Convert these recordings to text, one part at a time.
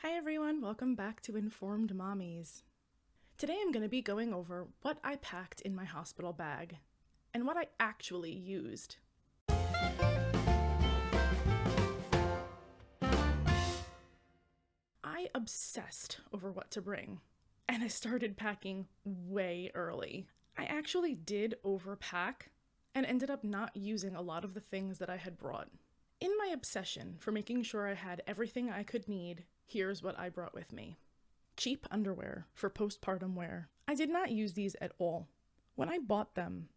Hi everyone, welcome back to Informed Mommies. Today I'm going to be going over what I packed in my hospital bag and what I actually used. I obsessed over what to bring, and I started packing way early. I actually did overpack and ended up not using a lot of the things that I had brought. In my obsession for making sure I had everything I could need, here's what I brought with me. Cheap underwear for postpartum wear. I did not use these at all. When I bought them,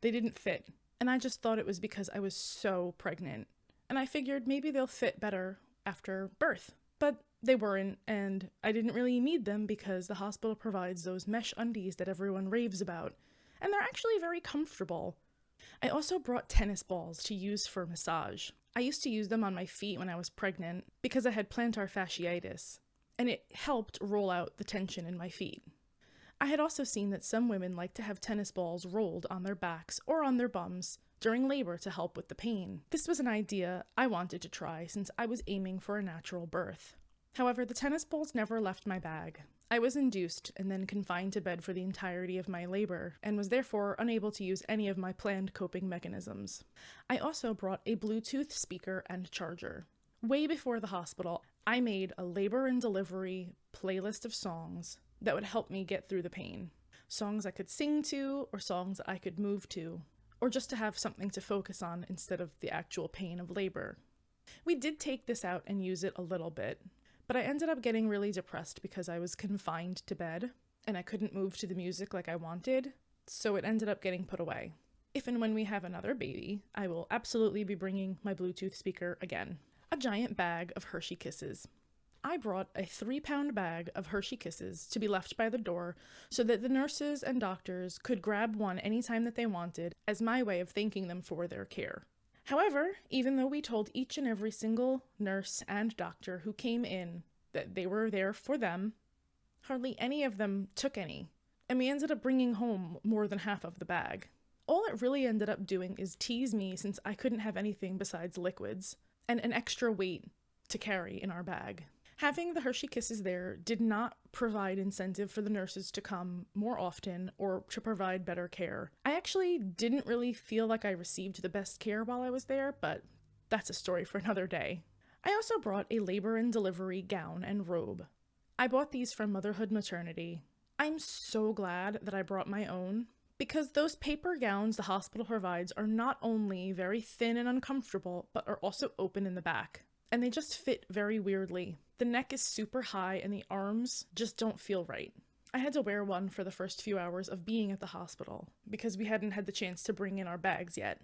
they didn't fit, and I just thought it was because I was so pregnant. And I figured maybe they'll fit better after birth. But they weren't, and I didn't really need them because the hospital provides those mesh undies that everyone raves about, and they're actually very comfortable. I also brought tennis balls to use for massage. I used to use them on my feet when I was pregnant because I had plantar fasciitis, and it helped roll out the tension in my feet. I had also seen that some women like to have tennis balls rolled on their backs or on their bums during labor to help with the pain. This was an idea I wanted to try since I was aiming for a natural birth. However, the tennis balls never left my bag. I was induced and then confined to bed for the entirety of my labor, and was therefore unable to use any of my planned coping mechanisms. I also brought a Bluetooth speaker and charger. Way before the hospital, I made a labor and delivery playlist of songs that would help me get through the pain. Songs I could sing to, or songs I could move to, or just to have something to focus on instead of the actual pain of labor. We did take this out and use it a little bit, but I ended up getting really depressed because I was confined to bed and I couldn't move to the music like I wanted, so it ended up getting put away. If and when we have another baby, I will absolutely be bringing my Bluetooth speaker again. A giant bag of Hershey Kisses. I brought a 3-pound bag of Hershey Kisses to be left by the door so that the nurses and doctors could grab one anytime that they wanted as my way of thanking them for their care. However, even though we told each and every single nurse and doctor who came in that they were there for them, hardly any of them took any, and we ended up bringing home more than half of the bag. All it really ended up doing is tease me since I couldn't have anything besides liquids, and an extra weight to carry in our bag. Having the Hershey Kisses there did not provide incentive for the nurses to come more often or to provide better care. I actually didn't really feel like I received the best care while I was there, but that's a story for another day. I also brought a labor and delivery gown and robe. I bought these from Motherhood Maternity. I'm so glad that I brought my own, because those paper gowns the hospital provides are not only very thin and uncomfortable, but are also open in the back, and they just fit very weirdly. The neck is super high and the arms just don't feel right. I had to wear one for the first few hours of being at the hospital because we hadn't had the chance to bring in our bags yet.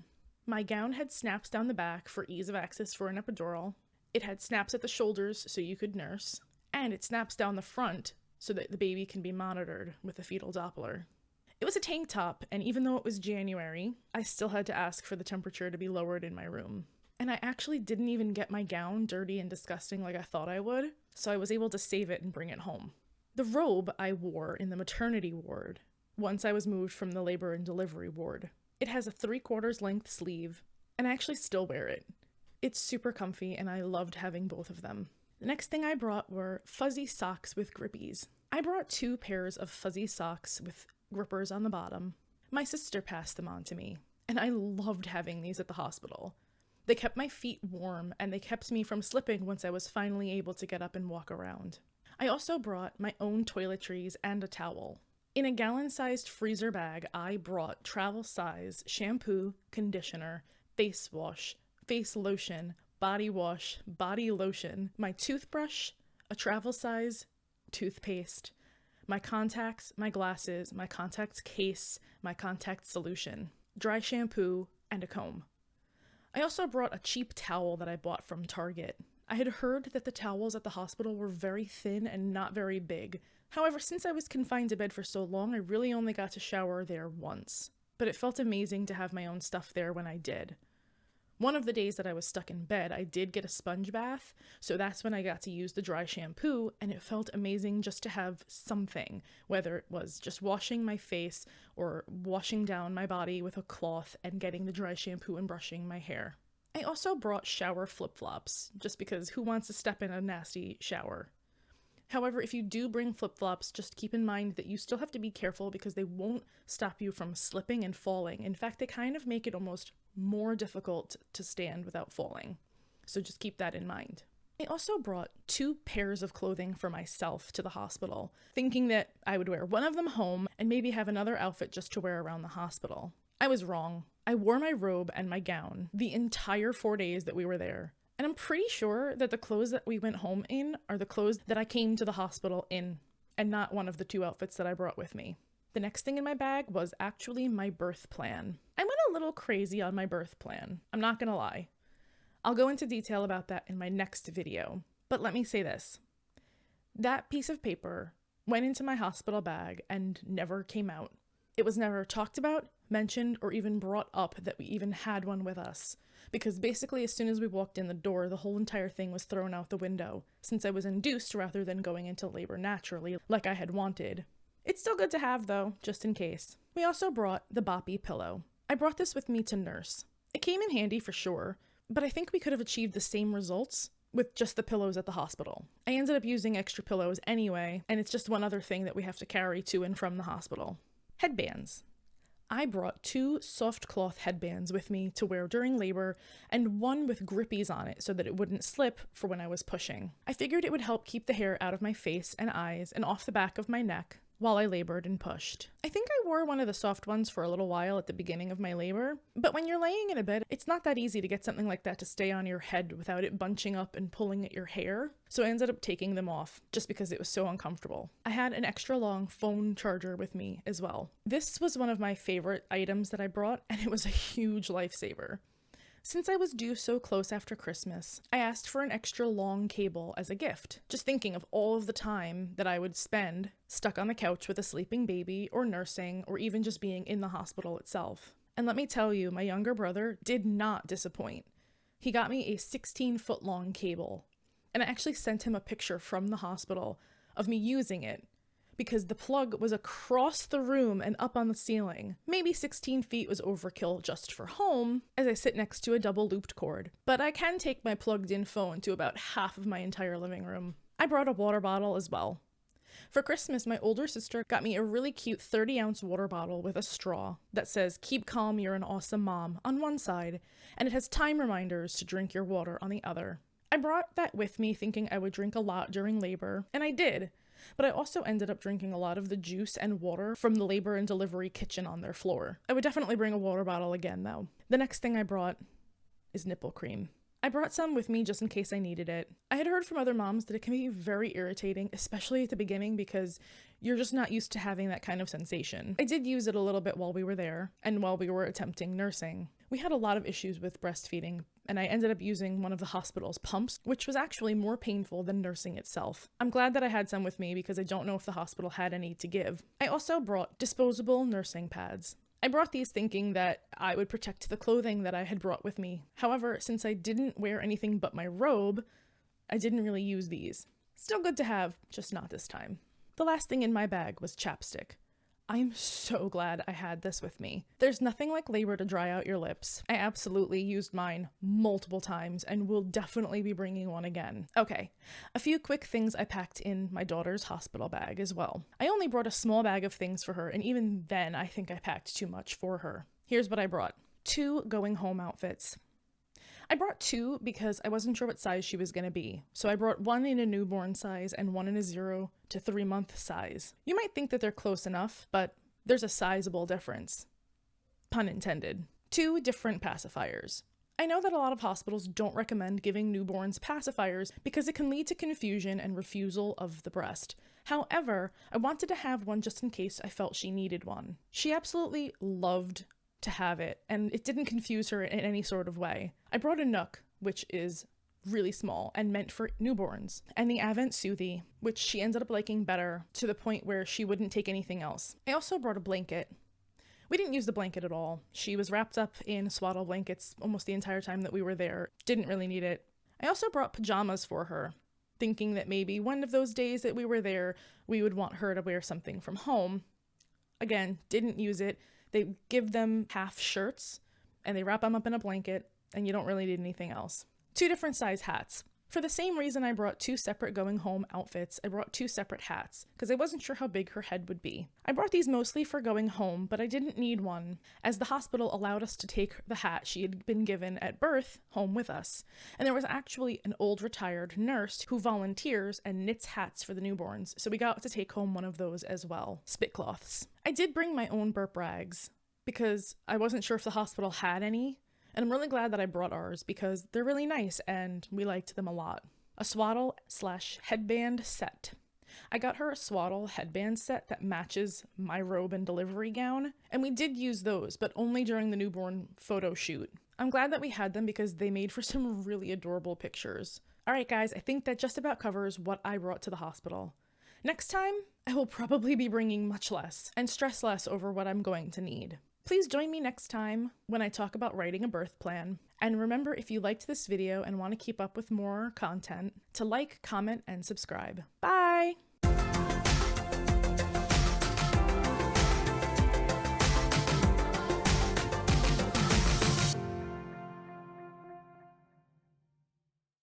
My gown had snaps down the back for ease of access for an epidural. It had snaps at the shoulders so you could nurse, and it snaps down the front so that the baby can be monitored with a fetal Doppler. It was a tank top, and even though it was January, I still had to ask for the temperature to be lowered in my room. And I actually didn't even get my gown dirty and disgusting like I thought I would, so I was able to save it and bring it home. The robe I wore in the maternity ward once I was moved from the labor and delivery ward. It has a 3/4 length sleeve, and I actually still wear it. It's super comfy, and I loved having both of them. The next thing I brought were fuzzy socks with grippies. I brought 2 pairs of fuzzy socks with grippers on the bottom. My sister passed them on to me, and I loved having these at the hospital. They kept my feet warm, and they kept me from slipping once I was finally able to get up and walk around. I also brought my own toiletries and a towel. In a gallon-sized freezer bag, I brought travel-size shampoo, conditioner, face wash, face lotion, body wash, body lotion, my toothbrush, a travel-size toothpaste, my contacts, my glasses, my contacts case, my contact solution, dry shampoo, and a comb. I also brought a cheap towel that I bought from Target. I had heard that the towels at the hospital were very thin and not very big. However, since I was confined to bed for so long, I really only got to shower there once. But it felt amazing to have my own stuff there when I did. One of the days that I was stuck in bed, I did get a sponge bath, so that's when I got to use the dry shampoo, and it felt amazing just to have something, whether it was just washing my face or washing down my body with a cloth and getting the dry shampoo and brushing my hair. I also brought shower flip-flops, just because who wants to step in a nasty shower? However, if you do bring flip-flops, just keep in mind that you still have to be careful because they won't stop you from slipping and falling. In fact, they kind of make it almost more difficult to stand without falling. So just keep that in mind. I also brought 2 pairs of clothing for myself to the hospital, thinking that I would wear one of them home and maybe have another outfit just to wear around the hospital. I was wrong. I wore my robe and my gown the entire 4 days that we were there. And I'm pretty sure that the clothes that we went home in are the clothes that I came to the hospital in, and not one of the 2 outfits that I brought with me. The next thing in my bag was actually my birth plan. I went a little crazy on my birth plan. I'm not gonna lie. I'll go into detail about that in my next video. But let me say this. That piece of paper went into my hospital bag and never came out. It was never talked about, mentioned, or even brought up that we even had one with us. Because basically as soon as we walked in the door, the whole entire thing was thrown out the window, since I was induced rather than going into labor naturally, like I had wanted. It's still good to have though, just in case. We also brought the Boppy Pillow. I brought this with me to nurse. It came in handy for sure, but I think we could have achieved the same results with just the pillows at the hospital. I ended up using extra pillows anyway, and it's just one other thing that we have to carry to and from the hospital. Headbands. I brought 2 soft cloth headbands with me to wear during labor and one with Grippies on it so that it wouldn't slip for when I was pushing. I figured it would help keep the hair out of my face and eyes and off the back of my neck while I labored and pushed. I think I wore one of the soft ones for a little while at the beginning of my labor, but when you're laying in a bed, it's not that easy to get something like that to stay on your head without it bunching up and pulling at your hair, so I ended up taking them off just because it was so uncomfortable. I had an extra long phone charger with me as well. This was one of my favorite items that I brought, and it was a huge lifesaver. Since I was due so close after Christmas, I asked for an extra long cable as a gift, just thinking of all of the time that I would spend stuck on the couch with a sleeping baby or nursing or even just being in the hospital itself. And let me tell you, my younger brother did not disappoint. He got me a 16-foot long cable, and I actually sent him a picture from the hospital of me using it because the plug was across the room and up on the ceiling. Maybe 16 feet was overkill just for home, as I sit next to a double looped cord, but I can take my plugged in phone to about half of my entire living room. I brought a water bottle as well. For Christmas, my older sister got me a really cute 30-ounce water bottle with a straw that says, "Keep calm, you're an awesome mom," on one side, and it has time reminders to drink your water on the other. I brought that with me thinking I would drink a lot during labor, and I did. But I also ended up drinking a lot of the juice and water from the labor and delivery kitchen on their floor. I would definitely bring a water bottle again, though. The next thing I brought is nipple cream. I brought some with me just in case I needed it. I had heard from other moms that it can be very irritating, especially at the beginning, because you're just not used to having that kind of sensation. I did use it a little bit while we were there and while we were attempting nursing. We had a lot of issues with breastfeeding, and I ended up using one of the hospital's pumps, which was actually more painful than nursing itself. I'm glad that I had some with me because I don't know if the hospital had any to give. I also brought disposable nursing pads. I brought these thinking that I would protect the clothing that I had brought with me. However, since I didn't wear anything but my robe, I didn't really use these. Still good to have, just not this time. The last thing in my bag was chapstick. I'm so glad I had this with me. There's nothing like labor to dry out your lips. I absolutely used mine multiple times and will definitely be bringing one again. Okay, a few quick things I packed in my daughter's hospital bag as well. I only brought a small bag of things for her, and even then I think I packed too much for her. Here's what I brought. 2 going home outfits. I brought 2 because I wasn't sure what size she was going to be, so I brought one in a newborn size and one in a 0 to 3 month size. You might think that they're close enough, but there's a sizable difference. Pun intended. 2 different pacifiers. I know that a lot of hospitals don't recommend giving newborns pacifiers because it can lead to confusion and refusal of the breast. However, I wanted to have one just in case I felt she needed one. She absolutely loved to have it, and it didn't confuse her in any sort of way. I brought a Nook, which is really small and meant for newborns, and the Avent Soothie, which she ended up liking better to the point where she wouldn't take anything else. I also brought a blanket. We didn't use the blanket at all. She was wrapped up in swaddle blankets almost the entire time that we were there. Didn't really need it. I also brought pajamas for her, thinking that maybe one of those days that we were there, we would want her to wear something from home. Again, didn't use it. They give them half shirts, and they wrap them up in a blanket, and you don't really need anything else. 2 different size hats. For the same reason I brought 2 separate going home outfits, I brought 2 separate hats, because I wasn't sure how big her head would be. I brought these mostly for going home, but I didn't need one, as the hospital allowed us to take the hat she had been given at birth home with us. And there was actually an old retired nurse who volunteers and knits hats for the newborns, so we got to take home one of those as well. Spit cloths. I did bring my own burp rags, because I wasn't sure if the hospital had any. And I'm really glad that I brought ours because they're really nice and we liked them a lot. A swaddle/headband set. I got her a swaddle headband set that matches my robe and delivery gown, and we did use those, but only during the newborn photo shoot. I'm glad that we had them because they made for some really adorable pictures. Alright guys, I think that just about covers what I brought to the hospital. Next time, I will probably be bringing much less and stress less over what I'm going to need. Please join me next time when I talk about writing a birth plan. And remember, if you liked this video and want to keep up with more content, to like, comment, and subscribe. Bye!